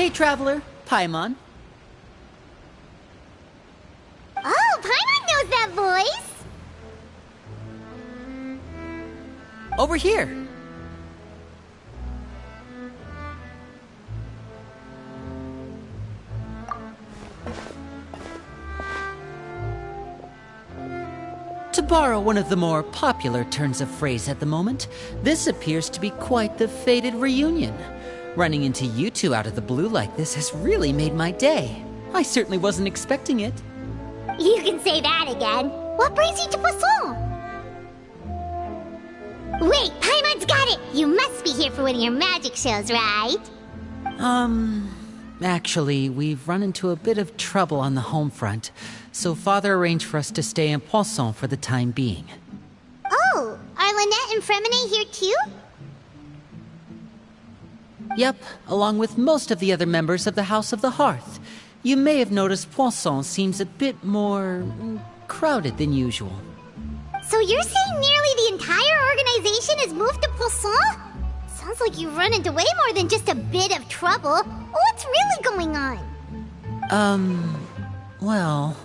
Hey, traveler. Paimon. Oh, Paimon knows that voice! Over here. To borrow one of the more popular turns of phrase at the moment, this appears to be quite the fated reunion. Running into you two out of the blue like this has really made my day. I certainly wasn't expecting it. You can say that again. What brings you to Poisson? Wait, Paimon's got it! You must be here for one of your magic shows, right? Actually, we've run into a bit of trouble on the home front, so Father arranged for us to stay in Poisson for the time being. Oh, are Lynette and Fremine here too? Yep, along with most of the other members of the House of the Hearth. You may have noticed Poisson seems a bit more crowded than usual. So you're saying nearly the entire organization has moved to Poisson? Sounds like you've run into way more than just a bit of trouble. What's really going on? Well...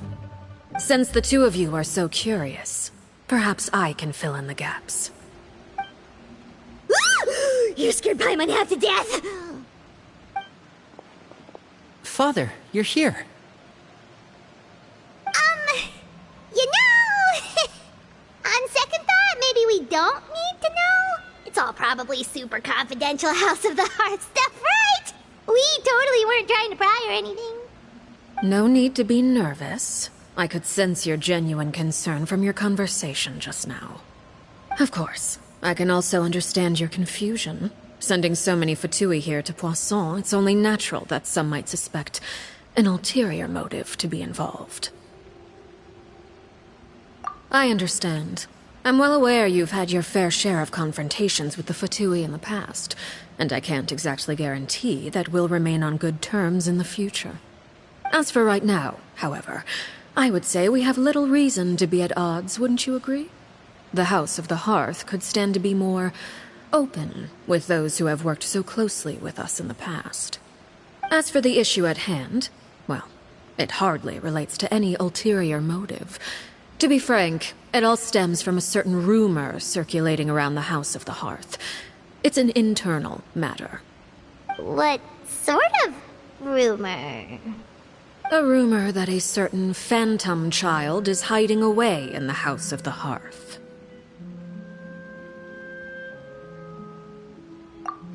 Since the two of you are so curious, perhaps I can fill in the gaps. You scared Paimon half to death! Father, you're here. You know... on second thought, maybe we don't need to know? It's all probably super confidential House of the Hearth stuff, right? We totally weren't trying to pry or anything. No need to be nervous. I could sense your genuine concern from your conversation just now. Of course, I can also understand your confusion. Sending so many Fatui here to Poisson, it's only natural that some might suspect an ulterior motive to be involved. I understand. I'm well aware you've had your fair share of confrontations with the Fatui in the past, and I can't exactly guarantee that we'll remain on good terms in the future. As for right now, however, I would say we have little reason to be at odds, wouldn't you agree? The House of the Hearth could stand to be more open with those who have worked so closely with us in the past. As for the issue at hand, well, it hardly relates to any ulterior motive. To be frank, it all stems from a certain rumor circulating around the House of the Hearth. It's an internal matter. What sort of rumor? A rumor that a certain phantom child is hiding away in the House of the Hearth.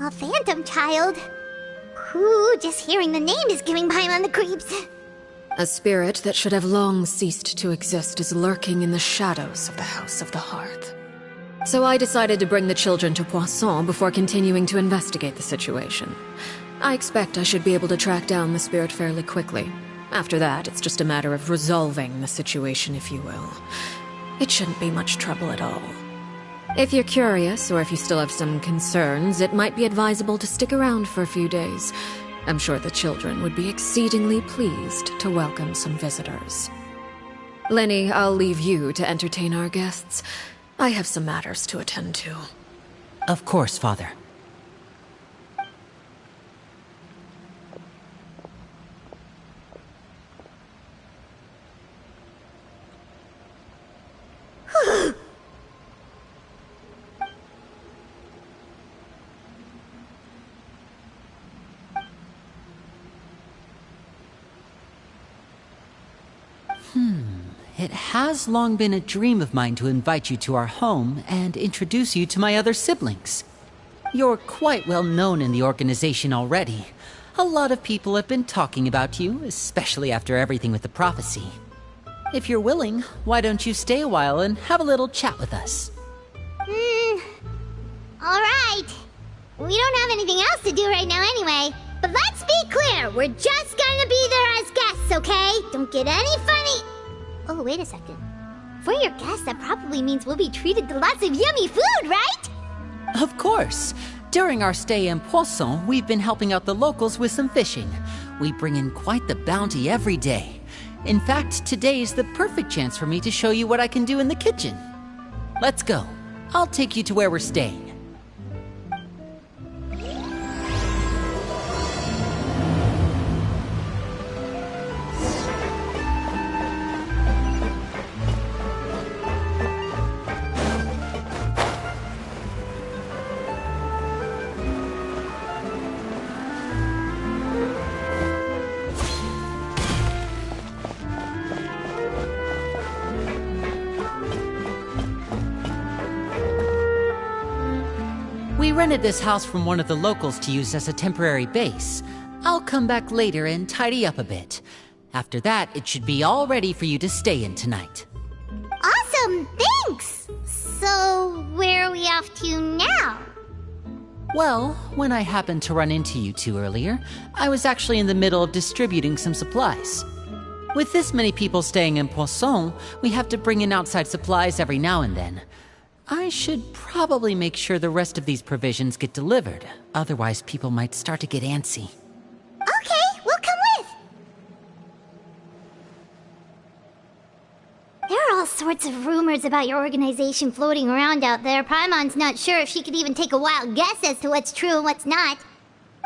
A phantom child? Ooh, just hearing the name is giving Paimon the creeps. A spirit that should have long ceased to exist is lurking in the shadows of the House of the Hearth. So I decided to bring the children to Poisson before continuing to investigate the situation. I expect I should be able to track down the spirit fairly quickly. After that, it's just a matter of resolving the situation, if you will. It shouldn't be much trouble at all. If you're curious, or if you still have some concerns, it might be advisable to stick around for a few days. I'm sure the children would be exceedingly pleased to welcome some visitors. Lenny, I'll leave you to entertain our guests. I have some matters to attend to. Of course, Father. It has long been a dream of mine to invite you to our home and introduce you to my other siblings. You're quite well known in the organization already. A lot of people have been talking about you, especially after everything with the prophecy. If you're willing, why don't you stay a while and have a little chat with us? Alright. We don't have anything else to do right now anyway. But let's be clear, we're just gonna be there as guests, okay? Don't get any funny... Oh, wait a second. For your guests, that probably means we'll be treated to lots of yummy food, right? Of course. During our stay in Poisson, we've been helping out the locals with some fishing. We bring in quite the bounty every day. In fact, today's the perfect chance for me to show you what I can do in the kitchen. Let's go. I'll take you to where we're staying. rented this house from one of the locals to use as a temporary base. I'll come back later and tidy up a bit. After that, it should be all ready for you to stay in tonight. Awesome, thanks! So, where are we off to now? Well, when I happened to run into you two earlier, I was actually in the middle of distributing some supplies. With this many people staying in Poisson, we have to bring in outside supplies every now and then. I should probably make sure the rest of these provisions get delivered, otherwise people might start to get antsy. Okay, we'll come with! There are all sorts of rumors about your organization floating around out there. Paimon's not sure if she could even take a wild guess as to what's true and what's not.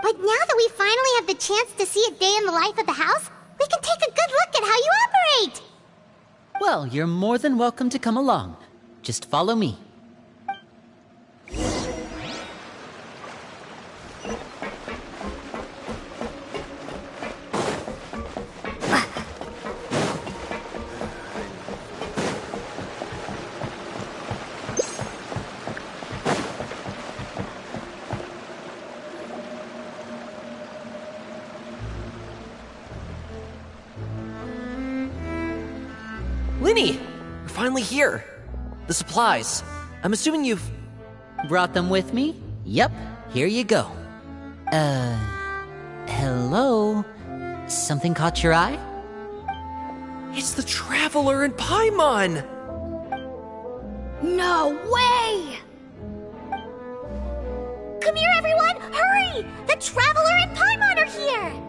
But now that we finally have the chance to see a day in the life of the house, we can take a good look at how you operate! Well, you're more than welcome to come along. Just follow me. Linny! You're finally here! The supplies. I'm assuming you've... Brought them with me? Yep, here you go. Hello? Something caught your eye? It's the Traveler and Paimon! No way! Come here, everyone! Hurry! The Traveler and Paimon are here!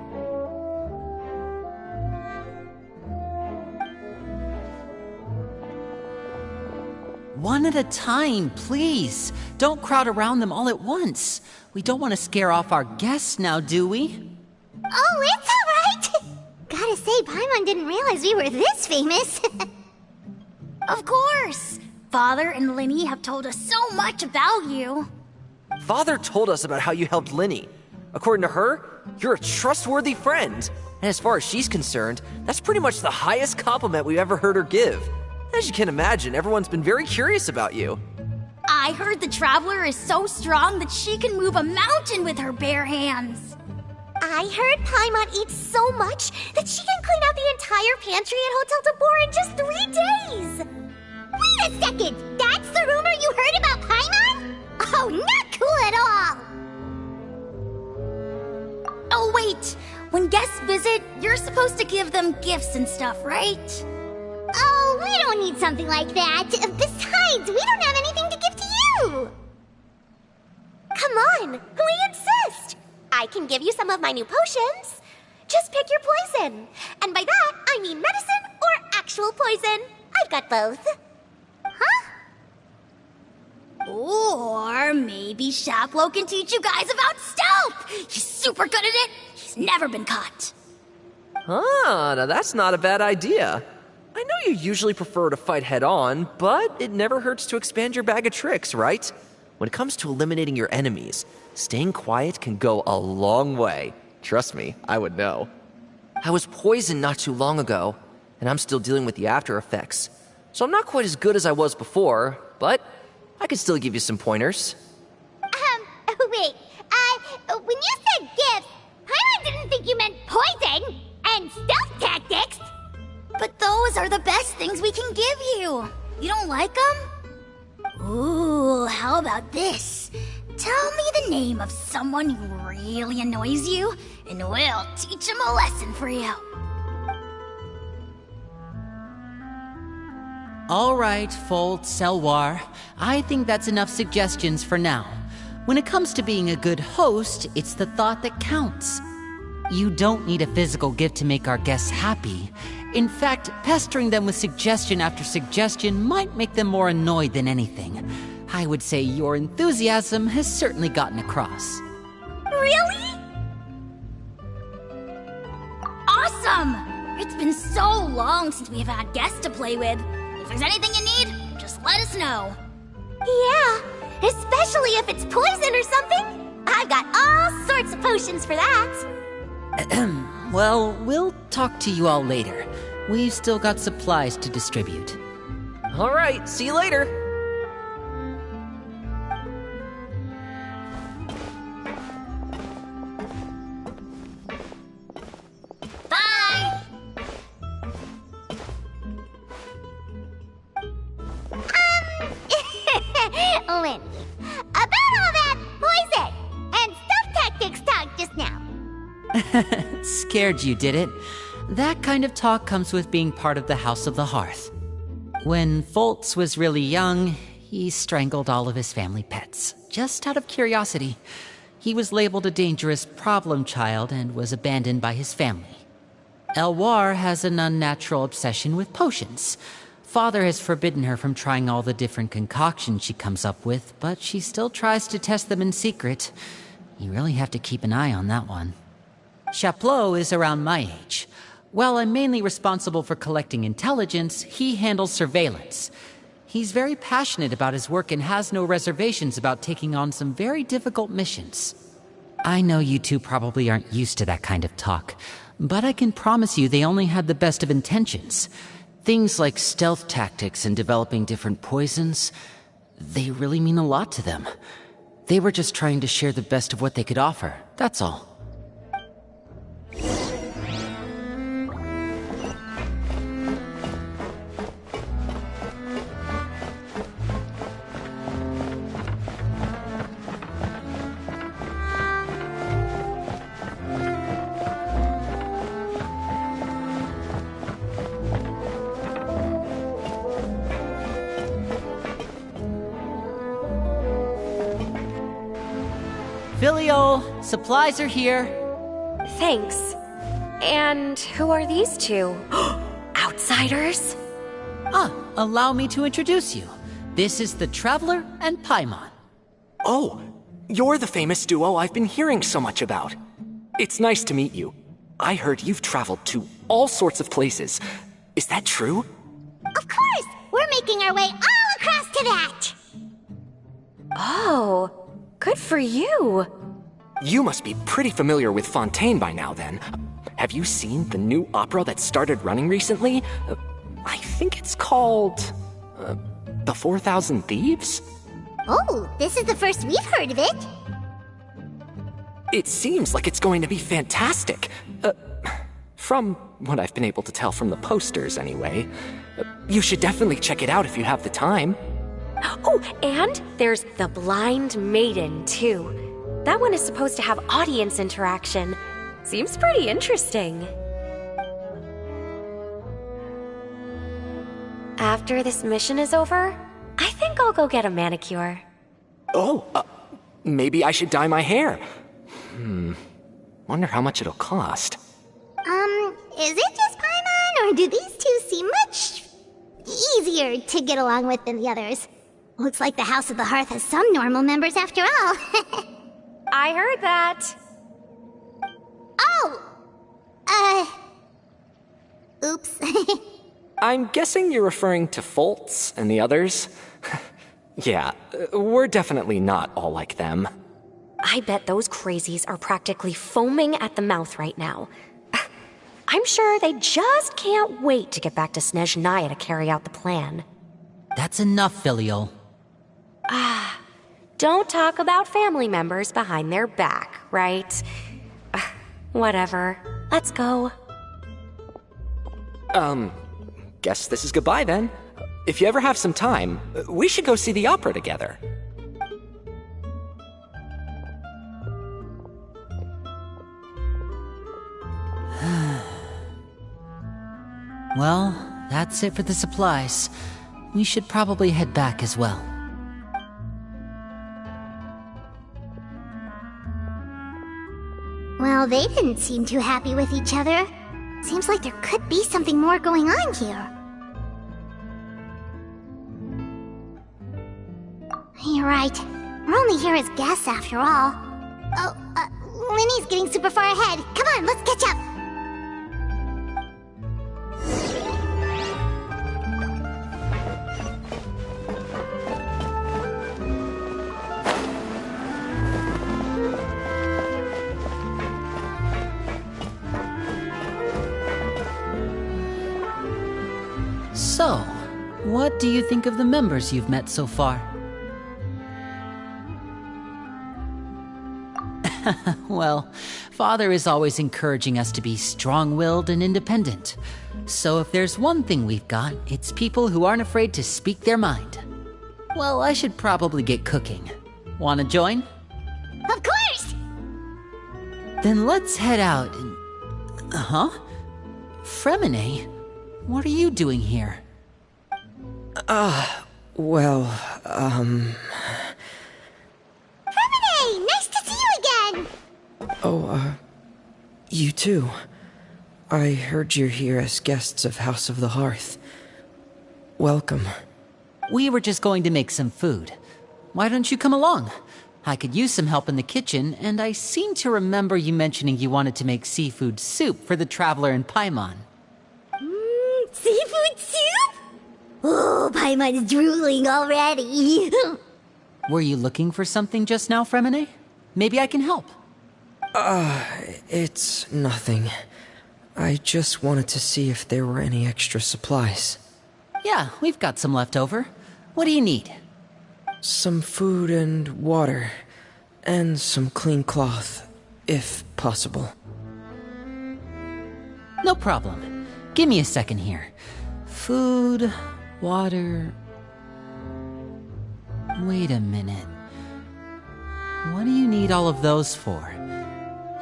One at a time, please. Don't crowd around them all at once. We don't want to scare off our guests now, do we? Oh, it's all right! Gotta say, Paimon didn't realize we were this famous. Of course! Father and Linny have told us so much about you. Father told us about how you helped Linny. According to her, you're a trustworthy friend. And as far as she's concerned, that's pretty much the highest compliment we've ever heard her give. As you can imagine, everyone's been very curious about you. I heard the Traveler is so strong that she can move a mountain with her bare hands. I heard Paimon eats so much that she can clean out the entire pantry at Hotel de Boer in just 3 days! Wait a second! That's the rumor you heard about Paimon? Oh, not cool at all! Oh wait, when guests visit, you're supposed to give them gifts and stuff, right? Oh, we don't need something like that. Besides, we don't have anything to give to you! Come on, we insist! I can give you some of my new potions. Just pick your poison. And by that, I mean medicine or actual poison. I've got both. Huh? Or maybe Shaplo can teach you guys about stealth! He's super good at it! He's never been caught. Ah, now that's not a bad idea. I know you usually prefer to fight head-on, but it never hurts to expand your bag of tricks, right? When it comes to eliminating your enemies, staying quiet can go a long way. Trust me, I would know. I was poisoned not too long ago, and I'm still dealing with the after effects. So I'm not quite as good as I was before, but I can still give you some pointers. Wait, when you said gifts, Paimon didn't think you meant poison and stealth tactics! But those are the best things we can give you. You don't like them? Ooh, how about this? Tell me the name of someone who really annoys you, and we'll teach him a lesson for you. All right, Fold, Selwar. I think that's enough suggestions for now. When it comes to being a good host, it's the thought that counts. You don't need a physical gift to make our guests happy. In fact, pestering them with suggestion after suggestion might make them more annoyed than anything. I would say your enthusiasm has certainly gotten across. Really? Awesome! It's been so long since we've had guests to play with. If there's anything you need, just let us know. Yeah, especially if it's poison or something. I've got all sorts of potions for that. Well, we'll talk to you all later. We've still got supplies to distribute. All right, see you later. tactics talk just now. Scared you, did it? That kind of talk comes with being part of the House of the Hearth. When Foltz was really young, he strangled all of his family pets, just out of curiosity. He was labeled a dangerous problem child and was abandoned by his family. Elwar has an unnatural obsession with potions. Father has forbidden her from trying all the different concoctions she comes up with, but she still tries to test them in secret. You really have to keep an eye on that one. Chaplot is around my age. While I'm mainly responsible for collecting intelligence, he handles surveillance. He's very passionate about his work and has no reservations about taking on some very difficult missions. I know you two probably aren't used to that kind of talk, but I can promise you they only had the best of intentions. Things like stealth tactics and developing different poisons, they really mean a lot to them. They were just trying to share the best of what they could offer, that's all. Filio, supplies are here. Thanks. And who are these two? Outsiders? Allow me to introduce you. This is the Traveler and Paimon. Oh, you're the famous duo I've been hearing so much about. It's nice to meet you. I heard you've traveled to all sorts of places. Is that true? Of course! We're making our way all across to that! Oh, good for you. You must be pretty familiar with Fontaine by now, then. Have you seen the new opera that started running recently? I think it's called... The 4,000 Thieves? Oh, this is the first we've heard of it. It seems like it's going to be fantastic. From what I've been able to tell from the posters, anyway. You should definitely check it out if you have the time. Oh, and there's The Blind Maiden, too. That one is supposed to have audience interaction. Seems pretty interesting. After this mission is over, I think I'll go get a manicure. Oh, maybe I should dye my hair. Wonder how much it'll cost. Is it just Paimon, or do these two seem much easier to get along with than the others? Looks like the House of the Hearth has some normal members after all. I heard that. Oh! Oops. I'm guessing you're referring to Foltz and the others? Yeah, we're definitely not all like them. I bet those crazies are practically foaming at the mouth right now. I'm sure they just can't wait to get back to Snezhnaya to carry out the plan. That's enough, Filio. Don't talk about family members behind their back, right? Whatever. Let's go. Guess this is goodbye then. If you ever have some time, we should go see the opera together. Well, that's it for the supplies. We should probably head back as well. Well, they didn't seem too happy with each other. Seems like there could be something more going on here. You're right. We're only here as guests after all. Oh, Linny's getting super far ahead. Come on, let's catch up. So, what do you think of the members you've met so far? Well, Father is always encouraging us to be strong-willed and independent. So if there's one thing we've got, it's people who aren't afraid to speak their mind. Well, I should probably get cooking. Wanna join? Of course! Then let's head out and... Huh? Fremine? What are you doing here? Well, Hey, nice to see you again! you too. I heard you're here as guests of House of the Hearth. Welcome. We were just going to make some food. Why don't you come along? I could use some help in the kitchen, and I seem to remember you mentioning you wanted to make seafood soup for the traveler in Paimon. Seafood soup? Oh, Paimon is drooling already. Were you looking for something just now, Fremine? Maybe I can help. It's nothing. I just wanted to see if there were any extra supplies. Yeah, we've got some left over. What do you need? Some food and water, and some clean cloth, if possible. No problem. Give me a second here. Food, water... Wait a minute. What do you need all of those for?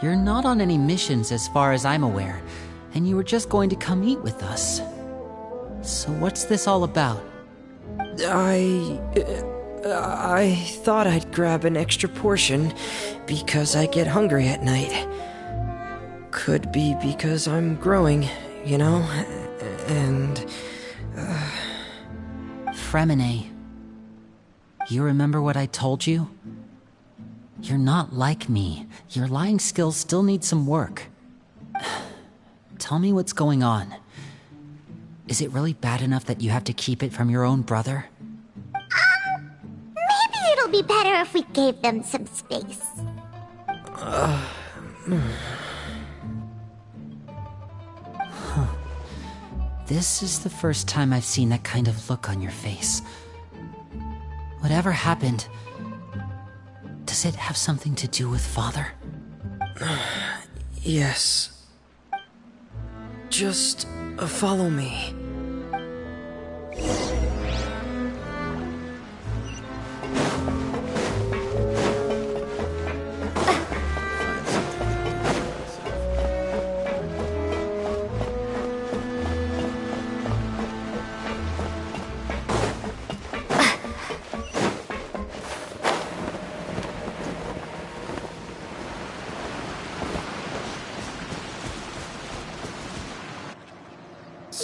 You're not on any missions as far as I'm aware, and you were just going to come eat with us. So what's this all about? I thought I'd grab an extra portion because I get hungry at night. Could be because I'm growing, you know, and... Fremine, you remember what I told you? You're not like me. Your lying skills still need some work. Tell me what's going on. Is it really bad enough that you have to keep it from your own brother? Maybe it'll be better if we gave them some space. This is the first time I've seen that kind of look on your face. Whatever happened, does it have something to do with Father? Yes. Just follow me.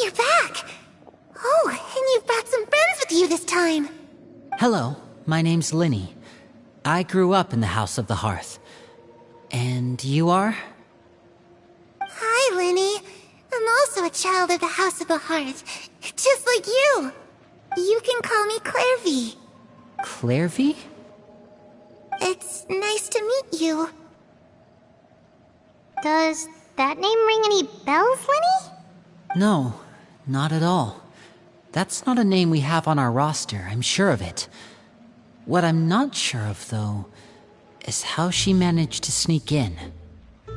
You're back! Oh, and you've brought some friends with you this time! Hello, my name's Linny. I grew up in the House of the Hearth. And you are? Hi, Linny. I'm also a child of the House of the Hearth, just like you. You can call me Clairvy. Clairvy? It's nice to meet you. Does that name ring any bells, Linny? No, not at all. That's not a name we have on our roster, I'm sure of it. What I'm not sure of, though, is how she managed to sneak in.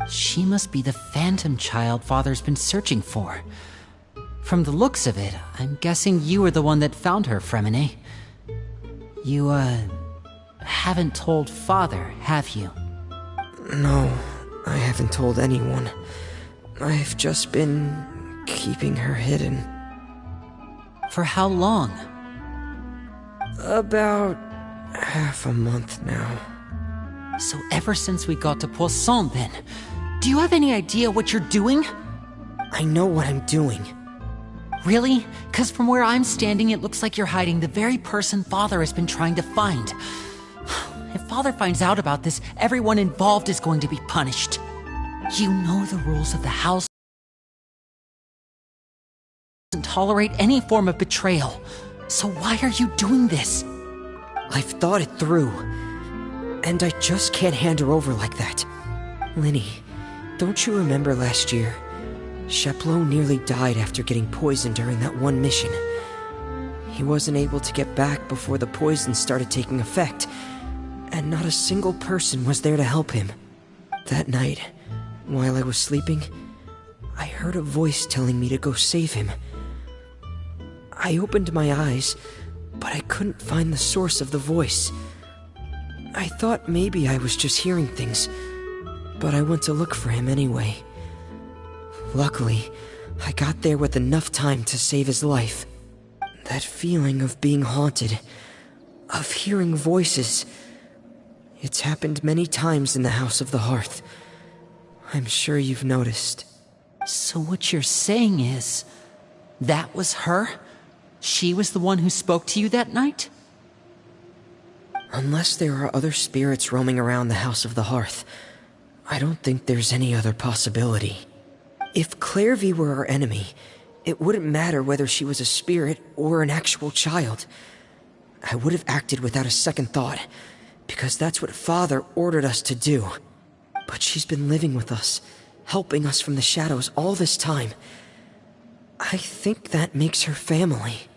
She must be the phantom child Father's been searching for. From the looks of it, I'm guessing you were the one that found her, Fremine. You, haven't told Father, have you? No, I haven't told anyone. I've just been keeping her hidden. For how long? About half a month now. So ever since we got to Poisson, then. Do you have any idea what you're doing? I know what I'm doing. Really? 'Cause from where I'm standing, it looks like you're hiding the very person Father has been trying to find. If Father finds out about this, everyone involved is going to be punished. You know the rules of the house doesn't tolerate any form of betrayal. So why are you doing this? I've thought it through. And I just can't hand her over like that. Linny, don't you remember last year? Sheplo nearly died after getting poisoned during that one mission. He wasn't able to get back before the poison started taking effect, and not a single person was there to help him. That night, while I was sleeping, I heard a voice telling me to go save him. I opened my eyes, but I couldn't find the source of the voice. I thought maybe I was just hearing things, but I went to look for him anyway. Luckily, I got there with enough time to save his life. That feeling of being haunted, of hearing voices, it's happened many times in the House of the Hearth. I'm sure you've noticed. So what you're saying is, that was her? She was the one who spoke to you that night? Unless there are other spirits roaming around the House of the Hearth, I don't think there's any other possibility. If Clairvy were our enemy, it wouldn't matter whether she was a spirit or an actual child. I would have acted without a second thought, because that's what Father ordered us to do. But she's been living with us, helping us from the shadows all this time. I think that makes her family.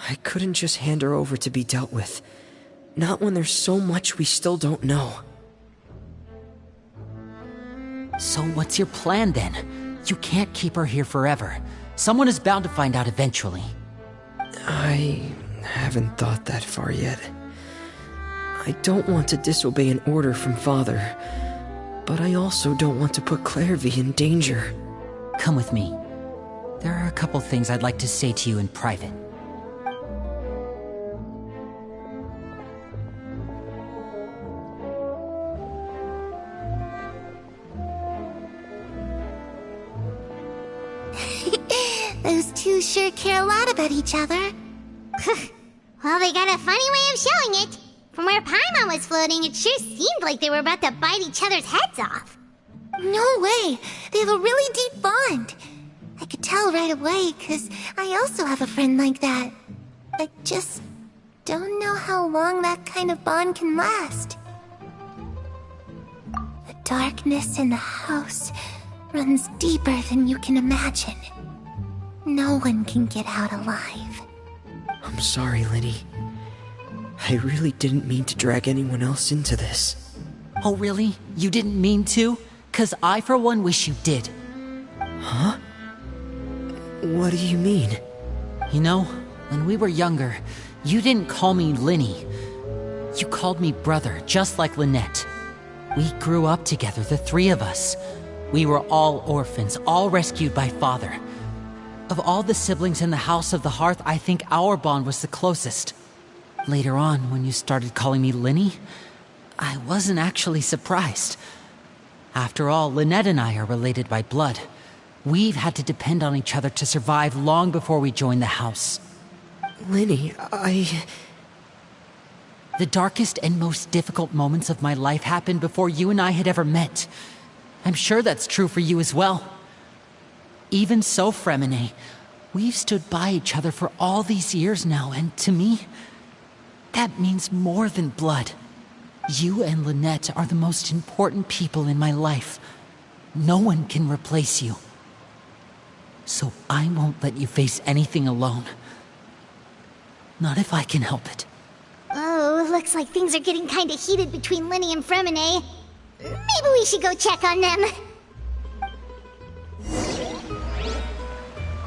I couldn't just hand her over to be dealt with. Not when there's so much we still don't know. So what's your plan then? You can't keep her here forever. Someone is bound to find out eventually. I haven't thought that far yet. I don't want to disobey an order from Father, but I also don't want to put Clairvy in danger. Come with me. There are a couple things I'd like to say to you in private. Those two sure care a lot about each other. Well, they got a funny way of showing it. From where Paimon was floating, it sure seemed like they were about to bite each other's heads off. No way! They have a really deep bond. I could tell right away, 'cause I also have a friend like that. I just don't know how long that kind of bond can last. The darkness in the house runs deeper than you can imagine. No one can get out alive. I'm sorry, Linny. I really didn't mean to drag anyone else into this. Oh really? You didn't mean to? 'Cause I for one wish you did. Huh? What do you mean? You know, when we were younger, you didn't call me Linny. You called me brother, just like Lynette. We grew up together, the three of us. We were all orphans, all rescued by Father. Of all the siblings in the House of the Hearth, I think our bond was the closest. Later on, when you started calling me Linny, I wasn't actually surprised. After all, Lynette and I are related by blood. We've had to depend on each other to survive long before we joined the house. Linny, The darkest and most difficult moments of my life happened before you and I had ever met. I'm sure that's true for you as well. Even so, Fremine, we've stood by each other for all these years now, and to me, that means more than blood. You and Lynette are the most important people in my life. No one can replace you. So I won't let you face anything alone. Not if I can help it. Oh, looks like things are getting kinda heated between Linny and Fremine. Maybe we should go check on them.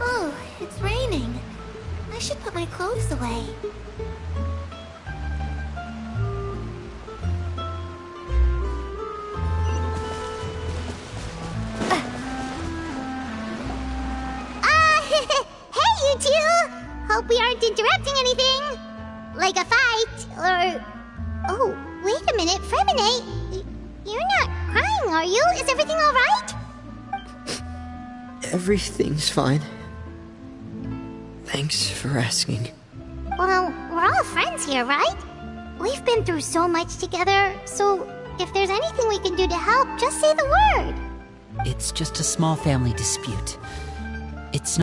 Oh, it's raining. I should put my clothes away. Hey, you two! Hope we aren't interrupting anything. Like a fight, or... Oh, wait a minute, Fremine. You're not crying, are you? Is everything alright? everything's fine. Thanks for asking. Well, we're all friends here, right? We've been through so much together, so if there's anything we can do to help, just say the word. It's just a small family dispute. It's